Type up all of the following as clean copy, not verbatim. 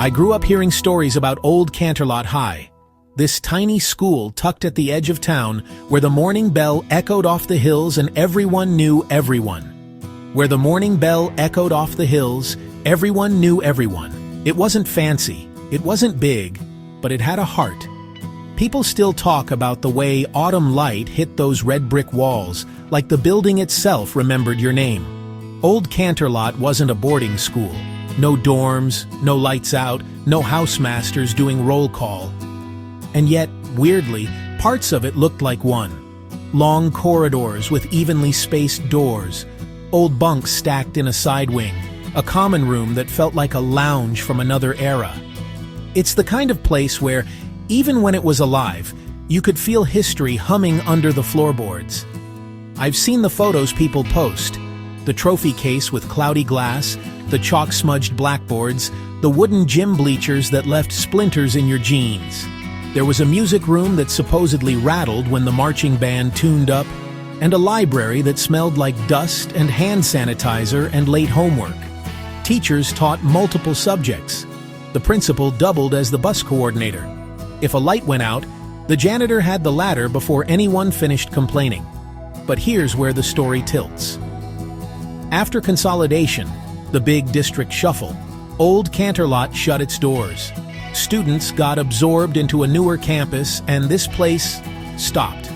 I grew up hearing stories about old Canterlot High, this tiny school tucked at the edge of town where the morning bell echoed off the hills and everyone knew everyone. Where the morning bell echoed off the hills, everyone knew everyone. It wasn't fancy, it wasn't big, but it had a heart. People still talk about the way autumn light hit those red brick walls, like the building itself remembered your name. Old Canterlot wasn't a boarding school. No dorms, no lights out, no housemasters doing roll call. And yet, weirdly, parts of it looked like one. Long corridors with evenly spaced doors, old bunks stacked in a side wing, a common room that felt like a lounge from another era. It's the kind of place where, even when it was alive, you could feel history humming under the floorboards. I've seen the photos people post. The trophy case with cloudy glass, the chalk-smudged blackboards, the wooden gym bleachers that left splinters in your jeans. There was a music room that supposedly rattled when the marching band tuned up, and a library that smelled like dust and hand sanitizer and late homework. Teachers taught multiple subjects. The principal doubled as the bus coordinator. If a light went out, the janitor had the ladder before anyone finished complaining. But here's where the story tilts. After consolidation, the big district shuffle, old Canterlot shut its doors. Students got absorbed into a newer campus, and this place stopped.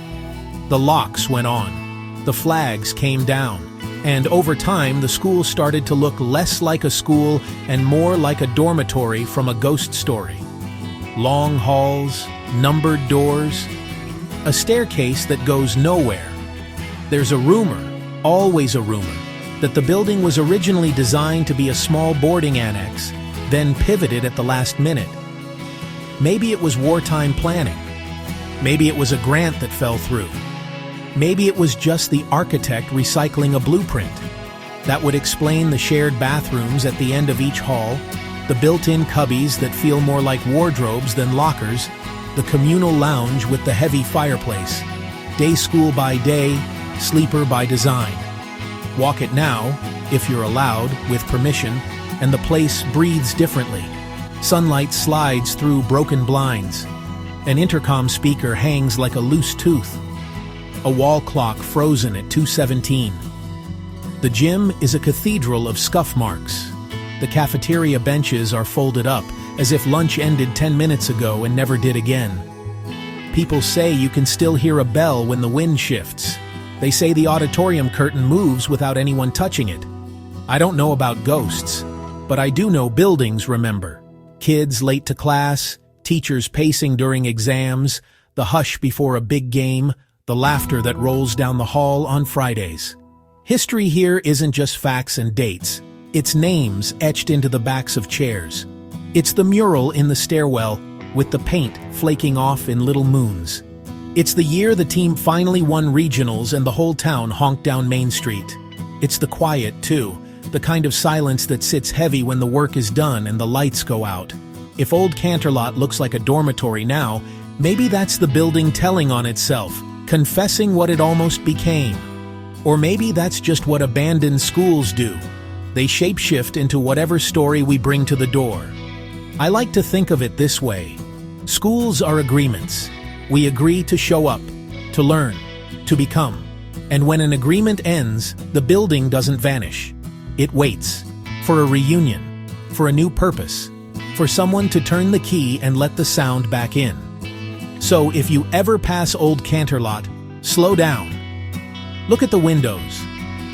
The locks went on. The flags came down. And over time, the school started to look less like a school and more like a dormitory from a ghost story. Long halls, numbered doors, a staircase that goes nowhere. There's a rumor, always a rumor, that the building was originally designed to be a small boarding annex, then pivoted at the last minute. Maybe it was wartime planning. Maybe it was a grant that fell through. Maybe it was just the architect recycling a blueprint. That would explain the shared bathrooms at the end of each hall, the built-in cubbies that feel more like wardrobes than lockers, the communal lounge with the heavy fireplace. Day school by day, sleeper by design. Walk it now, if you're allowed, with permission, and the place breathes differently. Sunlight slides through broken blinds. An intercom speaker hangs like a loose tooth. A wall clock frozen at 2:17. The gym is a cathedral of scuff marks. The cafeteria benches are folded up, as if lunch ended 10 minutes ago and never did again. People say you can still hear a bell when the wind shifts. They say the auditorium curtain moves without anyone touching it. I don't know about ghosts, but I do know buildings remember. Kids late to class, teachers pacing during exams, the hush before a big game, the laughter that rolls down the hall on Fridays. History here isn't just facts and dates. It's names etched into the backs of chairs. It's the mural in the stairwell with the paint flaking off in little moons. It's the year the team finally won regionals and the whole town honked down Main Street. It's the quiet, too, the kind of silence that sits heavy when the work is done and the lights go out. If old Canterlot looks like a dormitory now, maybe that's the building telling on itself, confessing what it almost became. Or maybe that's just what abandoned schools do. They shapeshift into whatever story we bring to the door. I like to think of it this way. Schools are agreements. We agree to show up, to learn, to become. And when an agreement ends, the building doesn't vanish. It waits for a reunion, for a new purpose, for someone to turn the key and let the sound back in. So if you ever pass old Canterlot, slow down. Look at the windows.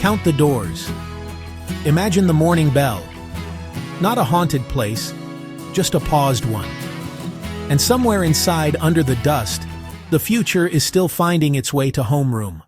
Count the doors. Imagine the morning bell. Not a haunted place, just a paused one. And somewhere inside, under the dust, the future is still finding its way to homeroom.